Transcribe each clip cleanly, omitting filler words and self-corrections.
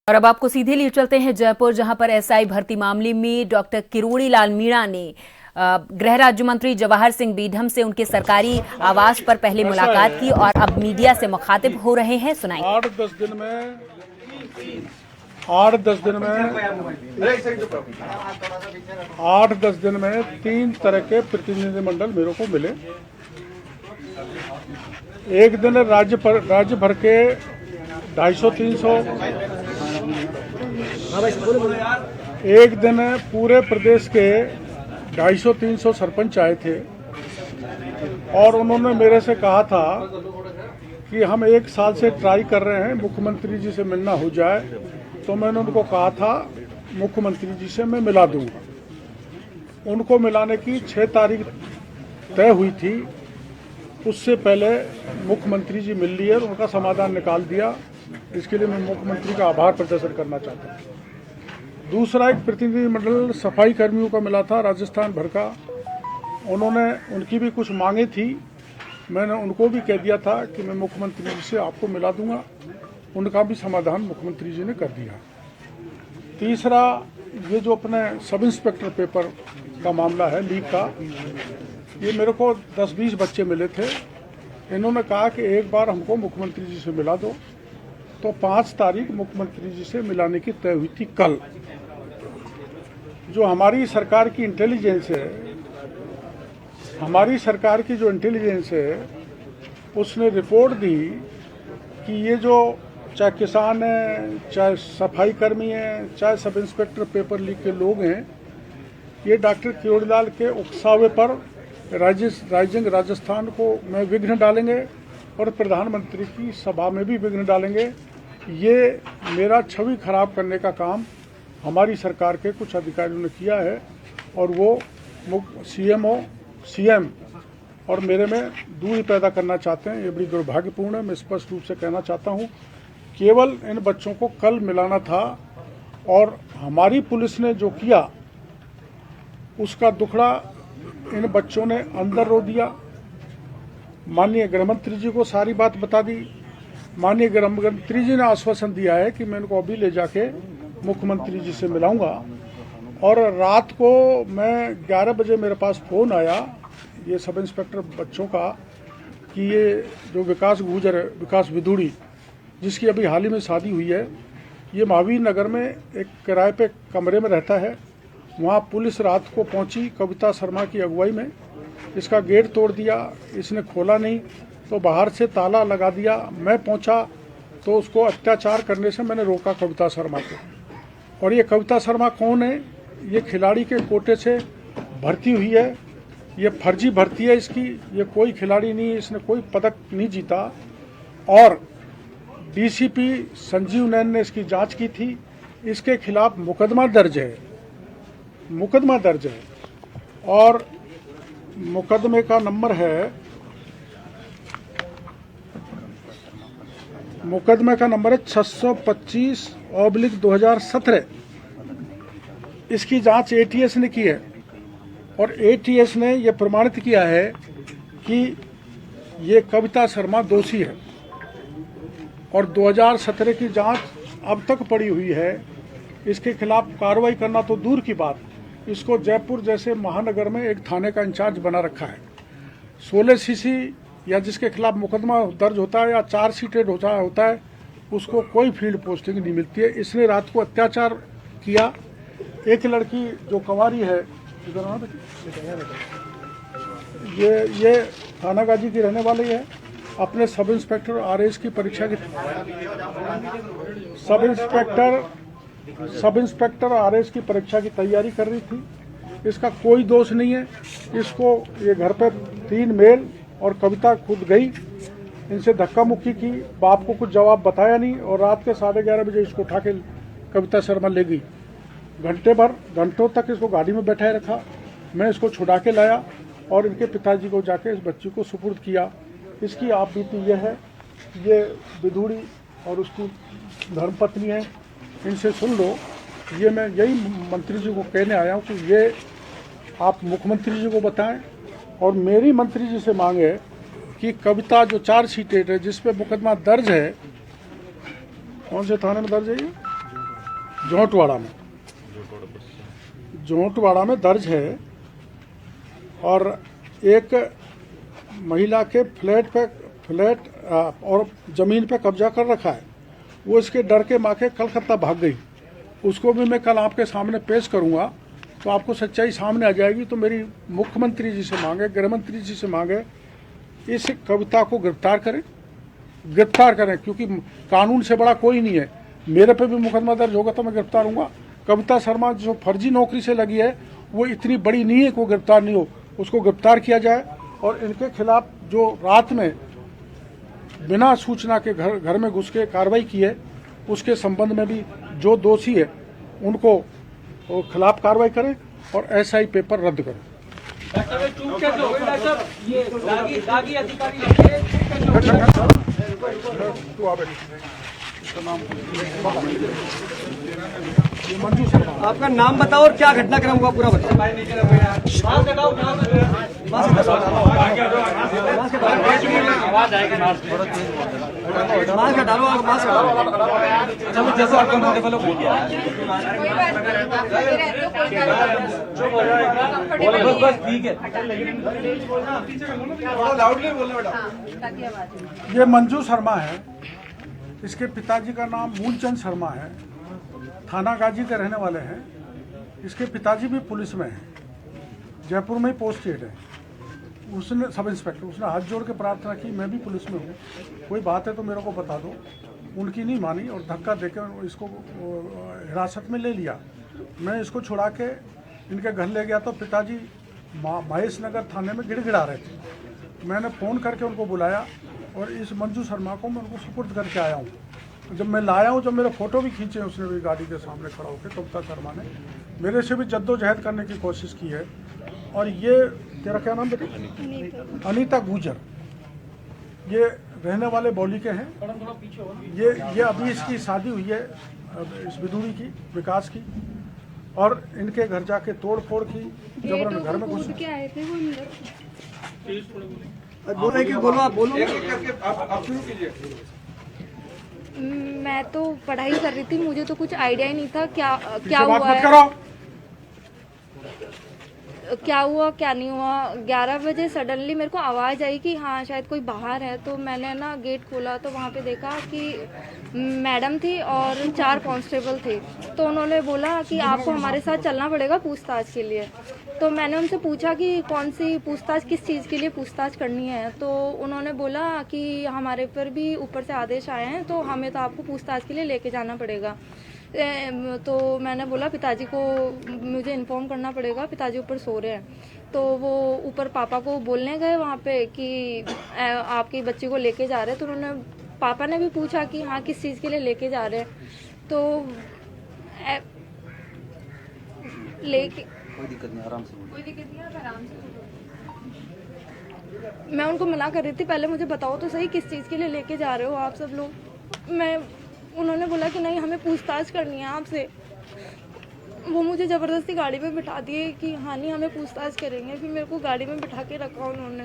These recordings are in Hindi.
और अब आपको सीधे लिए चलते हैं जयपुर, जहां पर एसआई भर्ती मामले में डॉक्टर किरोड़ी लाल मीणा ने गृह राज्य मंत्री जवाहर सिंह बीढम से उनके सरकारी आवास पर पहले मुलाकात की और अब मीडिया से मुखातिब हो रहे हैं। सुनाइए। 8-10 दिन में 3 तरह के प्रतिनिधिमंडल मेरे को मिले। एक दिन राज्य भर के 250-300, एक दिन पूरे प्रदेश के 250-300 सरपंच आए थे और उन्होंने मेरे से कहा था कि हम 1 साल से ट्राई कर रहे हैं मुख्यमंत्री जी से मिलना हो जाए। तो मैंने उनको कहा था मुख्यमंत्री जी से मैं मिला दूंगा। उनको मिलाने की 6 तारीख तय हुई थी। उससे पहले मुख्यमंत्री जी मिल लिए और उनका समाधान निकाल दिया। इसके लिए मैं मुख्यमंत्री का आभार प्रदर्शन करना चाहता हूँ। दूसरा, एक प्रतिनिधिमंडल सफाई कर्मियों का मिला था राजस्थान भर का। उनकी भी कुछ मांगे थी। मैंने उनको भी कह दिया था कि मैं मुख्यमंत्री जी से आपको मिला दूंगा। उनका भी समाधान मुख्यमंत्री जी ने कर दिया। तीसरा, ये जो अपने सब इंस्पेक्टर पेपर का मामला है, लीक का, ये मेरे को 10-20 बच्चे मिले थे। इन्होंने कहा कि एक बार हमको मुख्यमंत्री जी से मिला दो। तो 5 तारीख मुख्यमंत्री जी से मिलाने की तय हुई थी। कल जो हमारी सरकार की इंटेलिजेंस है, उसने रिपोर्ट दी कि ये जो चाहे किसान हैं, चाहे सफाई कर्मी हैं, चाहे सब इंस्पेक्टर पेपर लीक के लोग हैं, ये डॉक्टर किरोड़ीलाल के उकसावे पर राजस्थान को में विघ्न डालेंगे और प्रधानमंत्री की सभा में भी विघ्न डालेंगे। ये मेरा छवि खराब करने का काम हमारी सरकार के कुछ अधिकारियों ने किया है और वो सीएम और मेरे में दूरी पैदा करना चाहते हैं। ये बड़ी दुर्भाग्यपूर्ण है। मैं स्पष्ट रूप से कहना चाहता हूँ, केवल इन बच्चों को कल मिलाना था और हमारी पुलिस ने जो किया उसका दुखड़ा इन बच्चों ने अंदर रो दिया। माननीय गृहमंत्री जी को सारी बात बता दी। माननीय गृहमंत्री जी ने आश्वासन दिया है कि मैं इनको अभी ले जाके मुख्यमंत्री जी से मिलाऊंगा। और रात को मैं 11 बजे मेरे पास फ़ोन आया ये सब इंस्पेक्टर बच्चों का कि ये जो विकास विदुड़ी, जिसकी अभी हाल ही में शादी हुई है, ये महावीर नगर में एक किराए पे कमरे में रहता है। वहाँ पुलिस रात को पहुँची कविता शर्मा की अगुवाई में। इसका गेट तोड़ दिया, इसने खोला नहीं तो बाहर से ताला लगा दिया। मैं पहुँचा तो उसको अत्याचार करने से मैंने रोका कविता शर्मा को। और ये कविता शर्मा कौन है? ये खिलाड़ी के कोटे से भर्ती हुई है। ये फर्जी भर्ती है इसकी। ये कोई खिलाड़ी नहीं है, इसने कोई पदक नहीं जीता। और डीसीपी संजीव नैन ने इसकी जांच की थी। इसके खिलाफ मुकदमा दर्ज है और मुकदमे का नंबर है 625/2017। इसकी जांच एटीएस ने की है और एटीएस ने यह प्रमाणित किया है कि ये कविता शर्मा दोषी है। और 2017 की जांच अब तक पड़ी हुई है। इसके खिलाफ कार्रवाई करना तो दूर की बात, इसको जयपुर जैसे महानगर में एक थाने का इंचार्ज बना रखा है। 16 सीसी या जिसके खिलाफ मुकदमा दर्ज होता है या चार्जशीटेड होता है, उसको कोई फील्ड पोस्टिंग नहीं मिलती है। इसने रात को अत्याचार किया। एक लड़की जो कंवारी है, ये थानागाजी की रहने वाली है, अपने सब इंस्पेक्टर आरएस की परीक्षा की सब इंस्पेक्टर आरएस की परीक्षा की तैयारी कर रही थी। इसका कोई दोष नहीं है। इसको ये घर पे 3 मेल और कविता खुद गई, इनसे धक्का मुक्की की, बाप को कुछ जवाब बताया नहीं और रात के 11:30 बजे इसको उठा के कविता शर्मा ले गई। घंटों तक इसको गाड़ी में बैठाए रखा। मैं इसको छुड़ा के लाया और इनके पिताजी को जाके इस बच्ची को सुपुर्द किया। इसकी आप बीती यह है, ये विधुड़ी और उसकी धर्मपत्नी है। इनसे सुन लो। ये मैं यही मंत्री जी को कहने आया हूँ कि ये आप मुख्यमंत्री जी को बताएं और मेरी मंत्री जी से मांगे कि कविता जो चार्जशीटेड है जिस पे मुकदमा दर्ज है, कौन से थाने में दर्ज है ये? जोंटवाड़ा में दर्ज है। और एक महिला के फ्लैट और ज़मीन पे कब्जा कर रखा है। वो इसके डर के मारे कलकत्ता भाग गई। उसको भी मैं कल आपके सामने पेश करूंगा, तो आपको सच्चाई सामने आ जाएगी। तो मेरी मुख्यमंत्री जी से मांगे, गृह मंत्री जी से मांगे, इस कविता को गिरफ्तार करें, क्योंकि कानून से बड़ा कोई नहीं है। मेरे पे भी मुकदमा दर्ज होगा तो मैं गिरफ्तार हूँगा। कविता शर्मा जो फर्जी नौकरी से लगी है वो इतनी बड़ी नहीं है कि वो गिरफ्तार नहीं हो, उसको गिरफ्तार किया जाए। और इनके खिलाफ जो रात में बिना सूचना के घर में घुस के कार्रवाई की है, उसके संबंध में भी जो दोषी है उनको खिलाफ कार्रवाई करें और एसआई पेपर रद्द करें। आपका नाम बताओ और क्या घटनाक्रम हुआ पूरा बताओ। मास्क डालो, मास्क डालो। चलो जैसे आप कंफर्टेबल हो बस ठीक है। ये मंजू शर्मा है, इसके पिताजी का नाम मूलचंद शर्मा है, थाना गाजी के रहने वाले हैं। इसके पिताजी भी पुलिस में हैं, जयपुर में ही पोस्टेड है। उसने सब इंस्पेक्टर, उसने हाथ जोड़ के प्रार्थना की, मैं भी पुलिस में हूँ, कोई बात है तो मेरे को बता दो। उनकी नहीं मानी और धक्का देकर इसको हिरासत में ले लिया। मैं इसको छुड़ा के इनके घर ले गया तो पिताजी महेश नगर थाने में गिड़गिड़ा रहे थे। मैंने फ़ोन करके उनको बुलाया और इस मंजू शर्मा को मैं उनको सुपुर्द करके आया हूँ। जब मैं लाया हूँ, जब मेरे फ़ोटो भी खींचे उसने भी गाड़ी के सामने खड़ा होकर, कविता शर्मा ने मेरे से भी जद्दोजहद करने की कोशिश की है। और ये तेरा क्या नाम बेटा? अनीता गुजर, ये रहने वाले बौली के हैं। ये अभी इसकी शादी हुई है इस विदुरी की, विकास की, और इनके घर जाके तोड़ फोड़ की, जबरन घर में घुस के आए थे वो अंदर। बोलो आप बोलो। आप शुरू कीजिए। मैं तो पढ़ाई कर रही थी, मुझे तो कुछ आइडिया ही नहीं था क्या हुआ क्या नहीं हुआ। 11 बजे सडनली मेरे को आवाज़ आई कि हाँ शायद कोई बाहर है। तो मैंने ना गेट खोला तो वहाँ पे देखा कि मैडम थी और 4 कांस्टेबल थे। तो उन्होंने बोला कि आपको हमारे साथ चलना पड़ेगा पूछताछ के लिए। तो मैंने उनसे पूछा कि कौन सी पूछताछ, किस चीज़ के लिए पूछताछ करनी है। तो उन्होंने बोला कि हमारे पर भी ऊपर से आदेश आए हैं, तो हमें तो आपको पूछताछ के लिए लेके जाना पड़ेगा। तो मैंने बोला पिताजी को मुझे इन्फॉर्म करना पड़ेगा, पिताजी ऊपर सो रहे हैं। तो वो ऊपर पापा को बोलने गए वहाँ पे कि आपकी बच्ची को लेके जा रहे हैं। तो उन्होंने, पापा ने भी पूछा कि हाँ किस चीज़ के लिए लेके जा रहे हैं। तो लेके कोई दिक्कत नहीं, आराम से मैं उनको मना कर रही थी, पहले मुझे बताओ तो सही किस चीज़ के लिए लेके जा रहे हो आप सब लोग। उन्होंने बोला कि नहीं हमें पूछताछ करनी है आपसे। वो मुझे ज़बरदस्ती गाड़ी में बिठा दिए कि हाँ नहीं हमें पूछताछ करेंगे। फिर मेरे को गाड़ी में बिठा के रखा उन्होंने।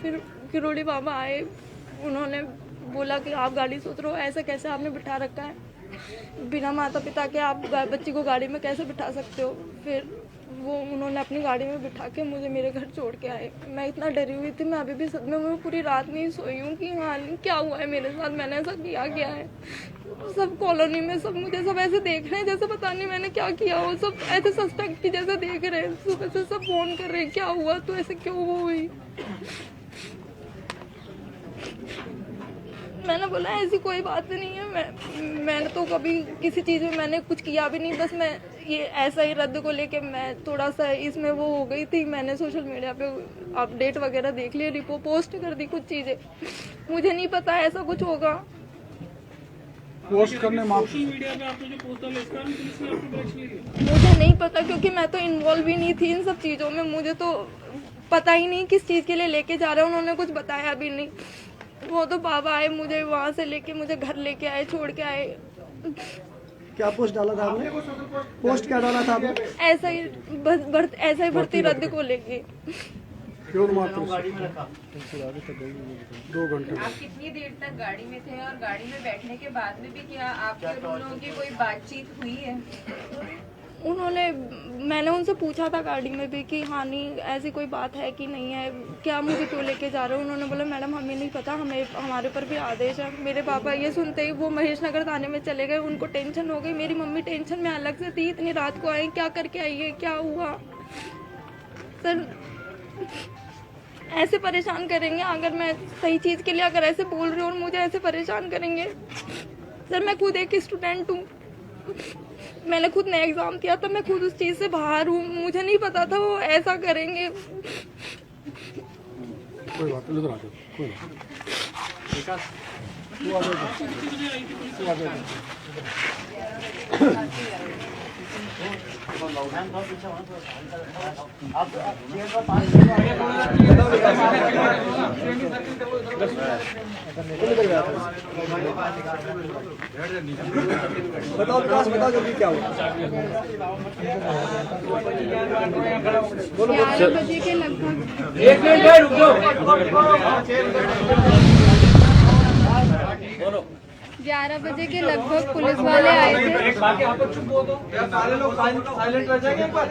फिर किरोड़ी बाबा आए, उन्होंने बोला कि आप गाड़ी से उतरो, ऐसा कैसे आपने बिठा रखा है, बिना माता पिता के आप बच्ची को गाड़ी में कैसे बिठा सकते हो। फिर वो उन्होंने अपनी गाड़ी में बिठा के मुझे मेरे घर छोड़ के आए। मैं इतना डरी हुई थी, मैं अभी भी सदमे में पूरी रात नहीं सोई हूँ कि हाँ क्या हुआ है मेरे साथ, मैंने ऐसा किया क्या है। सब कॉलोनी में सब मुझे सब ऐसे देख रहे हैं जैसे पता नहीं मैंने क्या किया हो। सब ऐसे सस्पेक्ट की जैसे देख रहे हैं, सुबह से सब फोन कर रहे हैं क्या हुआ, तो ऐसे क्यों वो हुई। मैंने बोला ऐसी कोई बात नहीं है, मैंने तो कभी किसी चीज़ में मैंने कुछ किया भी नहीं। बस मैं ये ऐसा ही रद्द को लेके मैं थोड़ा सा इसमें वो हो गई थी। मैंने सोशल मीडिया पे अपडेट वगैरह देख लिए, पोस्ट कर दी कुछ चीज़ें। मुझे नहीं पता ऐसा कुछ होगा। पोस्ट करने सोशल मीडिया पे आपने जो पोस्ट डाला इसका पुलिस ने आपको बैच लिया? मुझे नहीं पता क्योंकि मैं तो इन्वॉल्व ही नहीं थी इन सब चीज़ों में। मुझे तो पता ही नहीं किस चीज़ के लिए लेके जा रहे हैं, उन्होंने कुछ बताया भी नहीं। वो तो बाबा आए, मुझे वहाँ से लेके मुझे घर लेके आए, छोड़ के आए। क्या पोस्ट डाला था आपने? पोस्ट क्या डाला था आपने? ऐसा ही भर्ती रद्द को लेके। केवल मात्र 2 घंटे। आप कितनी देर तक गाड़ी में थे और गाड़ी में बैठने के बाद में भी क्या आपके और उन लोगों की कोई बातचीत हुई है? मैंने उनसे पूछा था गाड़ी में भी कि हाँ नहीं ऐसी कोई बात है कि नहीं है, क्या मुझे क्यों लेके जा रहे हो। उन्होंने बोला मैडम हमें नहीं पता, हमारे ऊपर भी आदेश है। मेरे पापा ये सुनते ही वो महेश नगर थाने में चले गए, उनको टेंशन हो गई। मेरी मम्मी टेंशन में अलग से थी, इतनी रात को आई, क्या करके आई है, क्या हुआ। सर ऐसे परेशान करेंगे अगर मैं सही चीज़ के लिए अगर ऐसे बोल रही हूँ और मुझे ऐसे परेशान करेंगे। सर मैं खुद एक स्टूडेंट हूँ, मैंने खुद नया एग्जाम दिया था, मैं खुद उस चीज़ से बाहर हूँ, मुझे नहीं पता था वो ऐसा करेंगे। कोई बात नहीं, इधर आ जाओ, कोई बात बताओ विकास, बताओ जल्दी क्या हुआ। 11 बजे के लगभग 1 मिनट रुक जाओ। 11 बजे के लगभग पुलिस वाले आए थे। बाकी आप चुप हो दो, सारे लोग साइलेंट रह जाएंगे एक बार।